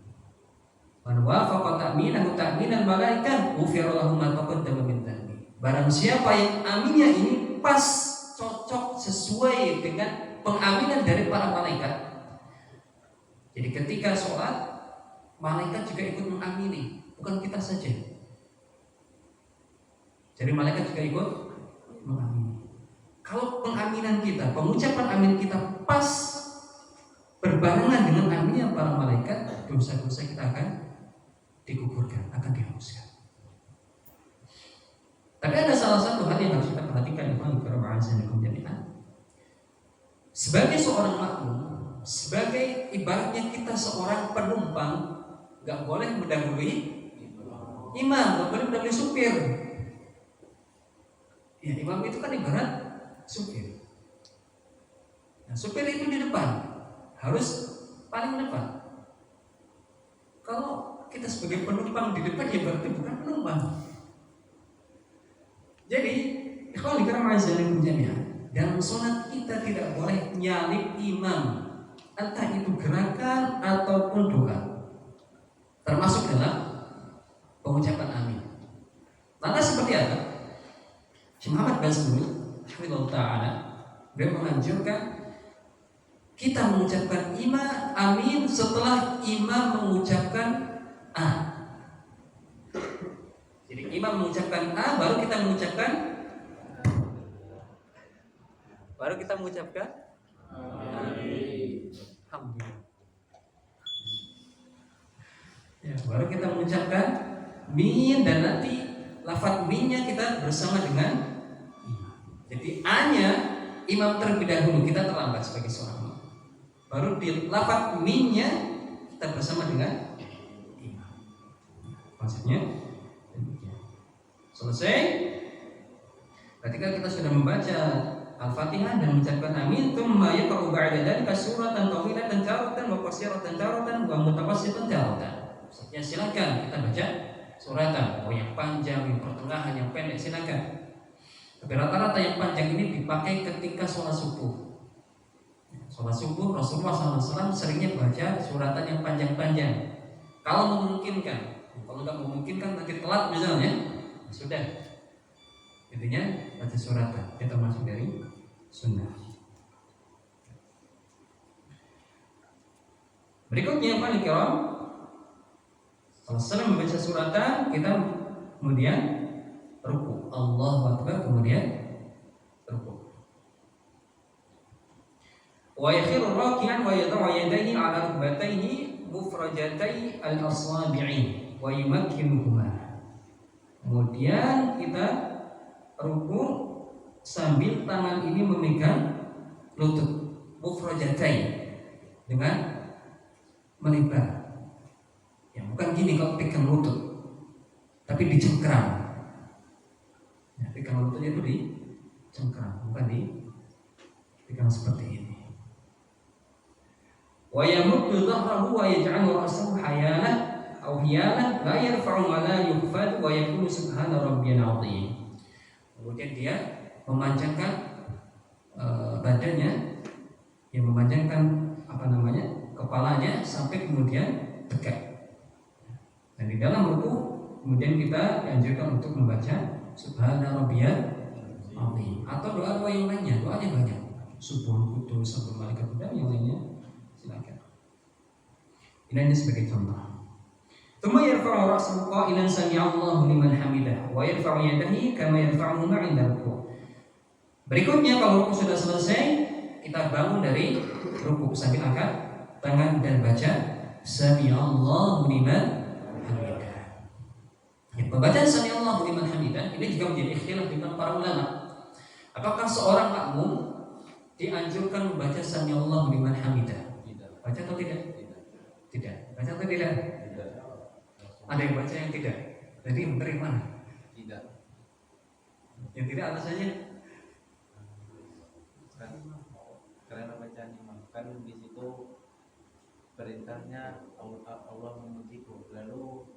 Man wafaqa ta'minahu ta'minal malaikat, ghufira lahu ma taqaddama min dhanbi. Barang siapa yang aminnya ini pas, cocok, sesuai dengan pengaminan dari para malaikat. Jadi ketika sholat, malaikat juga ikut mengamini, bukan kita saja. Jadi malaikat juga ikut mengamini. Kalau pengaminan kita, pengucapan amin kita pas berbarengan dengan aminnya para malaikat, dosa-dosa kita akan digugurkan, akan dihapuskan. Tapi ada salah satu hal yang harus kita perhatikan, sebagai seorang makmum, sebagai ibaratnya kita seorang penumpang, nggak boleh mendahului imam, nggak boleh mendahului supir. Ya, imam itu kan ibarat supir. Nah, supir itu di depan, harus paling depan. Kalau kita sebagai penumpang di depan, ya berarti bukan penumpang. Jadi, ikhwan fillah azzakum jami'an, dalam sholat kita tidak boleh nyalip imam, entah itu gerakan ataupun doa, termasuk dalam pengucapan amin. Lantas seperti apa? Syekh Muhammad Bazmul hafizallahu ta'ala, beliau menganjurkan kita mengucapkan amin setelah imam mengucapkan a. Jadi imam mengucapkan a, baru kita mengucapkan amin. Alhamdulillah. Ya, baru kita mengucapkan min, dan nanti lafaz minnya kita bersama dengan imam. Jadi a-nya imam terlebih dahulu, kita terlambat sebagai seorang imam. Baru di lafaz minnya kita bersama dengan imam. Maksudnya selesai. Ketika kita sudah membaca Al-Fatihah dan mengucapkan amin, tsumma yaqra'u ba'da dzalika suratan tawilatan taratan wa qasiratan taratan wa mutawassitatan taratan. Maksudnya silakan kita baca suratan, mau yang panjang, yang pertengahan, yang pendek silakan. Tapi rata-rata yang panjang ini dipakai ketika sholat subuh. Sholat subuh Rasulullah SAW seringnya baca suratan yang panjang-panjang. Kalau memungkinkan, kalau nggak memungkinkan nanti telat misalnya, sudah, intinya baca suratan, itu termasuk dari sunnah. Berikutnya paling kiram, setelah membaca suratan, kita kemudian ruku, Allahu Akbar, kemudian ruku. Wa yakhiru raki'an wa yad'u yadayhi 'ala rukbatayhi mufrajatay al-asabi'i wa yumakkinuhuma. Kemudian kita ruku sambil tangan ini memegang lutut. mufrajatain, dengan melebar. Ya, bukan gini kalau pegang lutut, tapi dicengkram. Ya, pegang lututnya itu dicengkram, bukan dipegang seperti ini. Wa yamuddu dhahrahu wa yaj'alu ra'sahu hayalan aw hiyalan la yarfa'u wa la yukhfad wa yaqulu subhana rabbiyal 'azim. Kemudian dia memanjangkan badannya, yang memanjangkan kepalanya sampai kemudian tegak. Dan di dalam ruku kemudian kita dianjurkan untuk membaca subhana rabbiyal 'azim atau doa-doa yang lainnya. Doanya banyak. Subuh kudus, sabtu malaikat dan yang lainnya silakan. Ini sebagai contoh. ثم يرفع رأسه قائلا سمع الله لمن حمده ويرفع يديه كما يرفعهما عند الركوع. Berikutnya kalau ruku sudah selesai, kita bangun dari ruku sambil angkat tangan dan baca Sami Allahu liman hamidah. Ya, pembacaan Sami Allahu liman hamidah ini juga menjadi ikhtilaf di kalangan para ulama. Apakah seorang makmum dianjurkan membaca Sami Allahu liman hamidah? Baca atau tidak? Tidak. Baca atau tidak? Ada yang baca yang tidak. Jadi benar yang mana? Tidak. Yang tidak alasannya? Karena bacaan imam kan di situ perintahnya Allah memujiku, lalu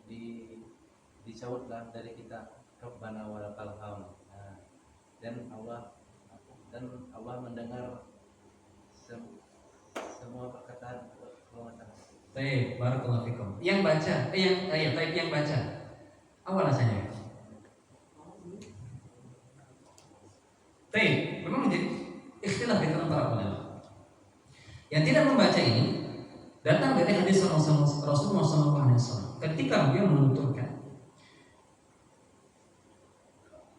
disautlah dari kita Rabbana walakal hamd. Dan Allah mendengar semua perkataan Allah. Baik, barakallahu fikum. Yang baca, yang baca. Apa alasannya? Baik, memang menjadi ikhtilaf di kalangan para ulama. Yang tidak membaca ini datang dari hadis Rasulullah SAW ketika beliau menuturkan,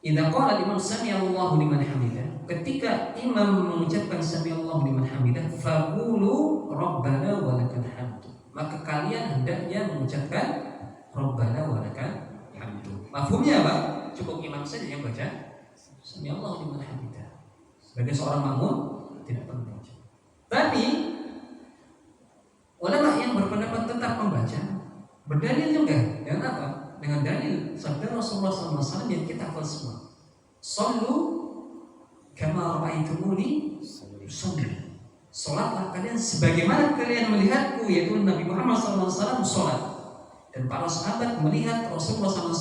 idza qala al-imam sami Allahu liman hamidah, ketika imam mengucapkan sami Allahu liman hamidah, faqulu rabbana walakal hamd, maka kalian hendaknya mengucapkan rabbana walakal hamd. Mafhumnya apa? Cukup imam saja yang baca sami Allahu liman hamidah. Sebagai seorang makmum tidak perlu baca. Tapi ulama yang berpendapat tetap membaca berdalil juga dengan apa? Dengan dalil sabda Rasulullah SAW yang kita hafal semua. Sallu kama ra'aitumuni usalli. Salatlah kalian sebagaimana kalian melihatku, yaitu Nabi Muhammad SAW salat. Dan para sahabat melihat Rasulullah SAW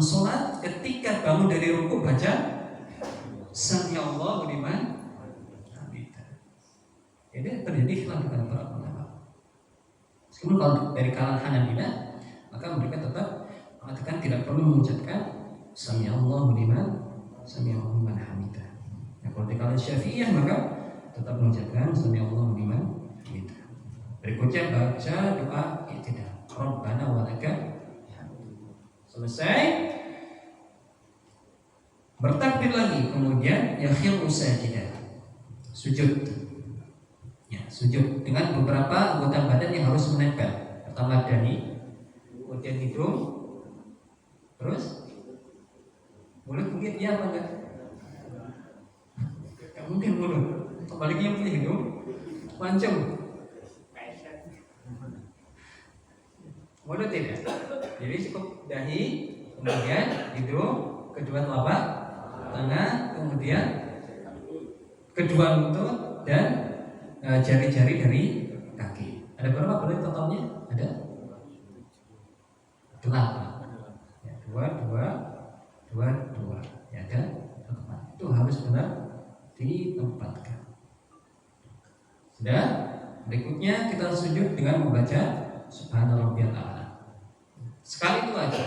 salat ketika bangun dari rukuk baca Sami Allahu liman hamidah. Jadi terjadi khilaf dengan para ulama. Meskipun kalau dari kalangan Hanabilah, maka mereka tetap mengatakan tidak perlu mengucapkan Sami Allahu liman hamidah. Nah, kalau di kalangan Syafi'iyah maka tetap mengucapkan Sami Allahu liman hamidah. Berikutnya baca doa i'tidal. Rabbana walakal hamd. Selesai, bertakbir lagi, kemudian yakhiru sajidah, sujud. Ya, sujud dengan beberapa anggota badan yang harus menempel. Pertama dahi, kemudian hidung, terus mulut. Mungkin iya apa enggak? Enggak mungkin mulut. Apalagi yang punya hidung mancung. Mulut tidak. Jadi cukup dahi, kemudian hidung, kedua telapak tangan, kemudian kedua lutut dan jari-jari dari kaki. Ada berapa boleh totalnya? Ada 8. Ya, 2. Ya, ada 4. Itu harus benar ditempatkan. Sudah. Berikutnya kita sujud dengan membaca Subhana rabbiyal a'la. Sekali itu aja.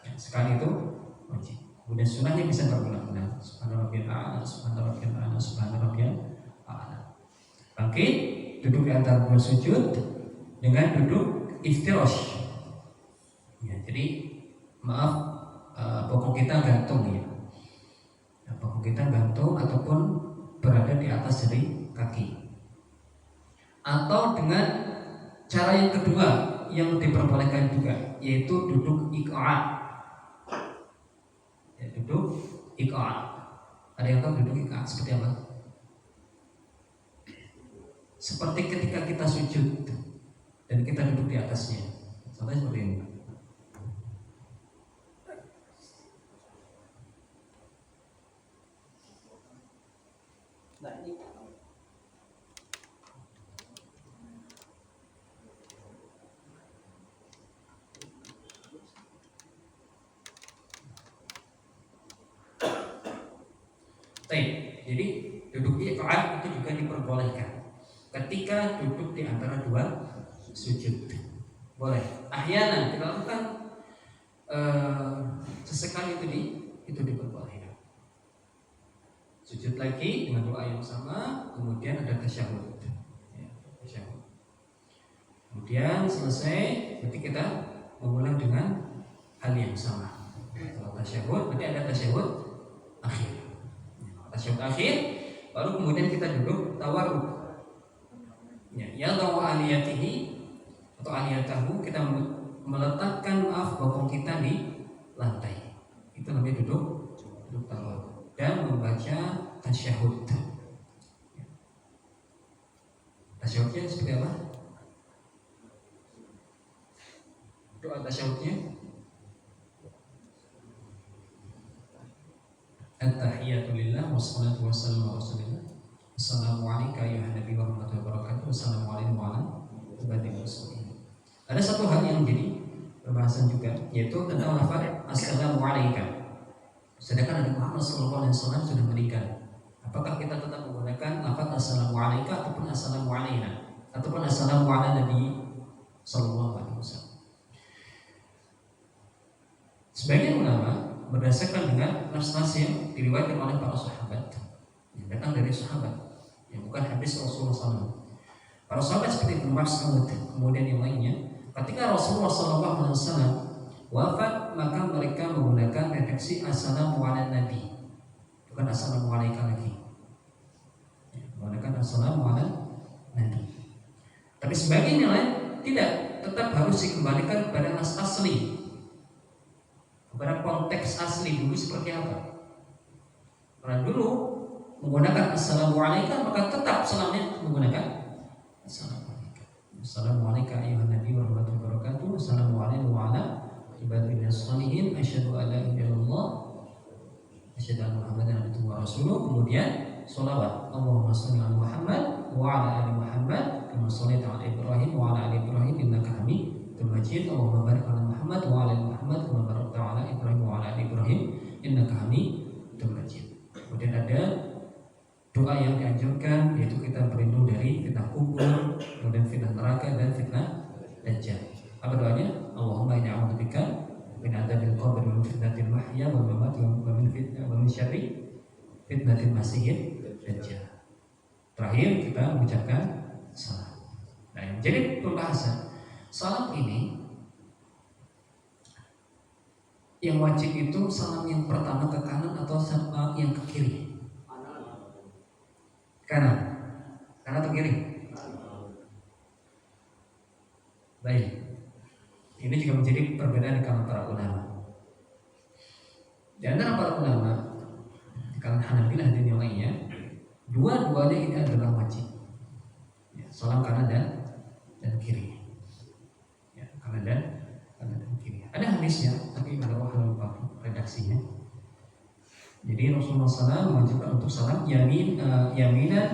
Ya, sekali itu wajib. Kemudian sunnahnya bisa berulang-ulang. Subhana rabbiyal a'la, Subhana rabbiyal a'la, Subhana rabbiyal a'la. Bangkit, duduk di antara dua sujud dengan duduk iftirash. Ya, jadi pokok kita gantung ya. Pokok kita gantung ataupun berada di atas dari kaki. Atau dengan cara yang kedua yang diperbolehkan juga, yaitu duduk iqa'a. Ya, duduk iqa'a. Ada yang tahu duduk iqa'a seperti apa? seperti ketika kita sujud dan kita duduk di atasnya. Contohnya seperti ini. Nah ini Jadi duduk iqa'ad itu juga diperbolehkan ketika duduk di antara dua sujud. Boleh. Ahyanan kita lakukan sesekali itu diperbolehkan. Sujud lagi dengan doa yang sama, kemudian ada tasyahud. Ya, tasyahud. Kemudian selesai, berarti kita mengulang dengan hal yang sama. Setelah tasyahud, berarti ada tasyahud akhir. Tasyahud akhir, baru kemudian kita duduk tawarruk. Ya dawu aliyatihi atau aliyatahu, kita meletakkan bokong kita di lantai. Itu namanya duduk tawarruk dan membaca tasyahud. Tasyahudnya seperti apa? Doa tasyahudnya At-tahiyatu lillah wassalatu wassalamu ala rasulillah. Assalamualaikum ya Nabi wa rahmatullahi wa barakatuh. Assalamualaikum warahmatullahi wabarakatuh. Ada satu hal yang menjadi pembahasan juga, yaitu tentang lafaz assalamualaikum. Sedangkan Nabi Muhammad SAW sudah meninggal. Apakah kita tetap menggunakan lafaz assalamualaikum ataupun assalamu alaina ataupun assalamu ala Nabi sallallahu alaihi wasallam? Sebagian ulama berdasarkan dengan nas-nas yang diriwayatkan oleh para sahabat yang datang dari sahabat, yang bukan hadis Rasulullah SAW. Para sahabat seperti Ibnu Mas'ud, kemudian yang lainnya, ketika Rasulullah SAW wafat, maka mereka menggunakan redaksi assalamu ala nabi, bukan assalamu alaika lagi, menggunakan assalamu ala nabi. Tapi sebagian yang lain tidak, tetap harus dikembalikan kepada nas asli, kepada konteks asli dulu seperti apa. Karena dulu menggunakan assalamualaikum, maka tetap selamanya menggunakan assalamualaikum. Assalamualaikum ayuhan nabi wa rahmatullahi wa barakatuh. Assalamualaikum wa ala ibadillah sholihin. Asyhadu an la ilaha illallah, asyhadu anna muhammadan abduhu wa rasuluh. Kemudian sholawat, Allahumma sholli ala Muhammad wa ala ali Muhammad kama shallaita ala Ibrahim wa ala ali Ibrahim innaka Hamidum Majid. Allahumma barik ala Muhammad wa ala ali Muhammad kama barakta ala Ibrahim wa ala ali Ibrahim innaka Hamidum Majid. Kemudian ada doa yang dianjurkan, yaitu kita berlindung dari fitnah kubur, kemudian fitnah neraka dan fitnah dajjal. Apa doanya? Allahumma inni a'udzubika min adzabil qabr wa min fitnatil mahya wal mamat wa min syarri fitnatil masiihid dajjal. Terakhir kita mengucapkan salam. Nah, jadi pembahasan salam ini yang wajib itu salam yang pertama ke kanan atau salam yang ke kiri? Kanan atau kiri? Baik. Ini juga menjadi perbedaan di kalangan para ulama. Di antara para ulama di kalangan Hanabilah dan yang lainnya, dua-duanya ini adalah wajib. Ya, salam kanan dan kiri. Ya, kanan dan kiri. Ada hadisnya, tapi ada wahalah lupa redaksinya. Jadi Rasulullah SAW mengajarkan untuk salam yaminan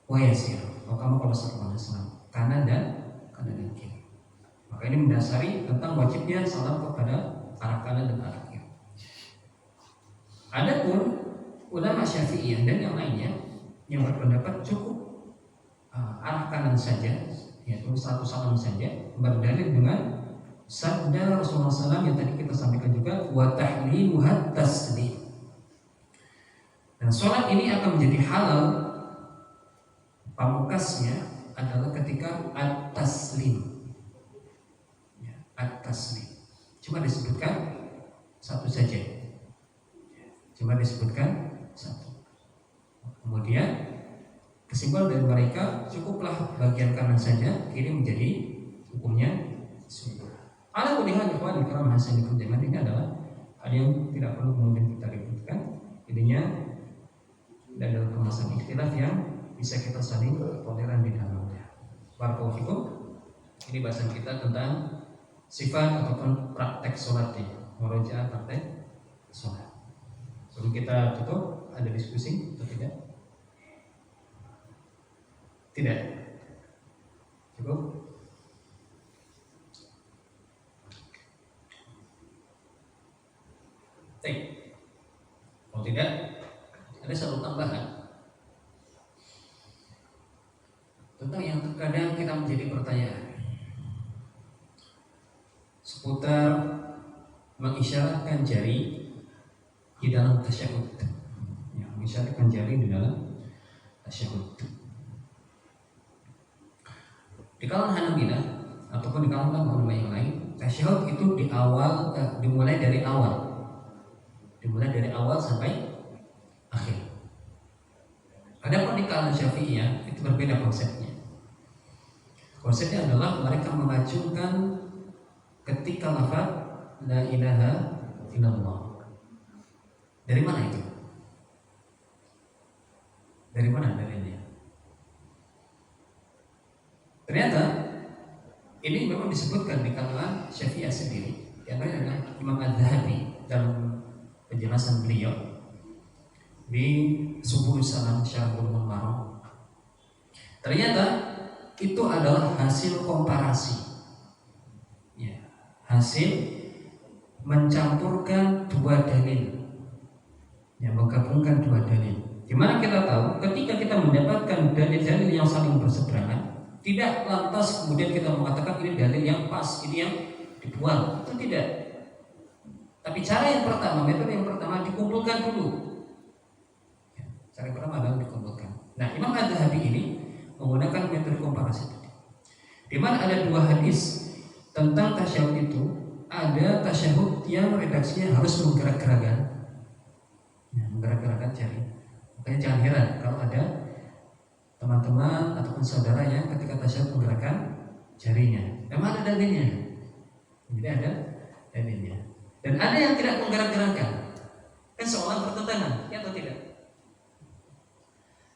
wa yasir. Kalau pada salam kanan dan kiri. Maka ini mendasari tentang wajibnya salam kepada arah kanan dan arah kiri. Adapun ulama Syafi'iyah dan yang lainnya yang berpendapat cukup arah kanan saja, yaitu satu salam saja, berdalil dengan sabda Rasulullah SAW yang tadi kita sampaikan juga, wa tahliluhat taslim. Dan sholat ini akan menjadi halal pamukasnya adalah ketika at-taslim. Ya, at-taslim. Cuma disebutkan satu saja. Cuma disebutkan satu. Kemudian kesimpulan dari mereka, cukuplah bagian kanan saja, kiri menjadi hukumnya sunnah. Ala kulihat ikhwan kiram hasan zaman ini adalah hal yang tidak perlu kemudian kita ributkan. Intinya dan dalam pembahasan ikhtilaf yang bisa kita saling toleran di dalamnya. Barakallahu fikum. Ini bahasan kita tentang sifat ataupun praktek sholat ya, murojaah praktek sholat. Sebelum kita tutup, ada diskusi atau tidak? Tidak. Cukup. Baik. Kalau tidak, ada satu tambahan tentang yang terkadang kita menjadi pertanyaan seputar mengisyaratkan jari di dalam tasyahud. Ya, mengisyaratkan jari di dalam tasyahud. Di kalangan Hanabilah ataupun di kalangan ulama yang lain, tasyahud itu dimulai dari awal sampai akhir. Adapun di kalangan Syafi'iyah itu berbeda konsepnya. Konsepnya adalah mereka mengacungkan ketika lafaz la ilaha illallah. Dari mana itu? Dari mana dalilnya? Ternyata ini memang disebutkan di kalangan Syafi'iyah sendiri. Yang lain adalah Imam Az-Zahabi dalam penjelasan beliau di Subul Salam Syarhul Maram. Ternyata itu adalah hasil komparasi. Ya, hasil mencampurkan dua dalil. Ya, menggabungkan dua dalil. Di mana kita tahu ketika kita mendapatkan dalil-dalil yang saling berseberangan, tidak lantas kemudian kita mengatakan ini dalil yang pas, ini yang dibuang. Itu tidak. Tapi cara yang pertama, metode yang pertama dikumpulkan dulu. Ya, cara yang pertama adalah dikumpulkan. Nah, Imam Az-Zahabi ini menggunakan metode komparasi tadi. Di mana ada dua hadis tentang tasyahud itu, ada tasyahud yang redaksinya harus menggerak-gerakkan, ya, menggerak-gerakkan jari. Makanya jangan heran kalau ada teman-teman ataupun saudara yang ketika tasyahud menggerakkan jarinya. Memang ada dalilnya. Jadi ada dalilnya. Dan ada yang tidak menggerak-gerakkan. Kan seolah bertentangan, ya atau tidak?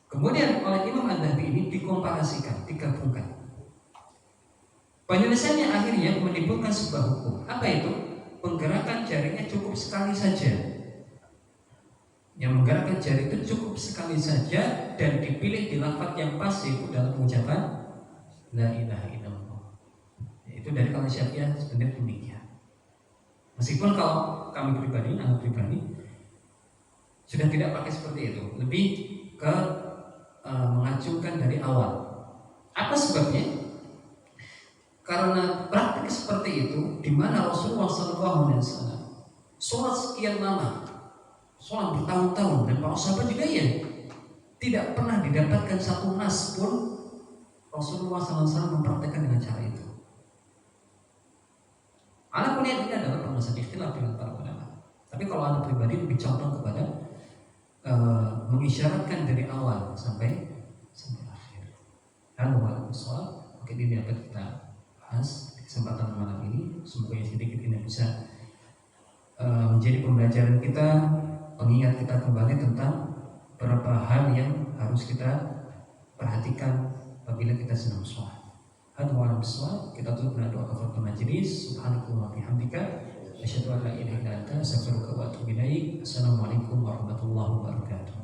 Kemudian oleh Imam Az-Zahabi ini dikomparasikan, digabungkan. Penyelesaiannya akhirnya menimbulkan sebuah hukum. Apa itu? Penggerakan jarinya cukup sekali saja. Yang menggerakkan jari itu cukup sekali saja dan dipilih di lafaz yang pas, yaitu dalam pengucapan la ilaha illallah. Itu dari kalangan Syafi'iyah sebenarnya demikian. Meskipun kalau kami pribadi, anak pribadi sudah tidak pakai seperti itu, lebih ke mengacungkan dari awal. Apa sebabnya? Karena praktik seperti itu, di mana Rasulullah SAW sholat sekian lama, sholat bertahun-tahun, dan para sahabat juga ya, tidak pernah didapatkan satu nas pun Rasulullah SAW mempraktekkan dengan cara itu. Anak kuliah ini adalah permasalahan ikhtilaf dengan para ulama. Tapi kalau anak pribadi lebih condong kepada mengisyaratkan dari awal sampai akhir. Alhamdulillah, mungkin ini dapat kita bahas di kesempatan malam ini. Semoga yang sedikit ini bisa menjadi pembelajaran kita, pengingat kita kembali tentang beberapa hal yang harus kita perhatikan apabila kita sedang sholat. Hadwar bisawab, kita tutup dengan doa kafaratul majlis. Subhanallahi wa bihamdika, asyhadu an la ilaha illa anta, astaghfiruka wa atubu ilaik. Assalamualaikum warahmatullahi wabarakatuh.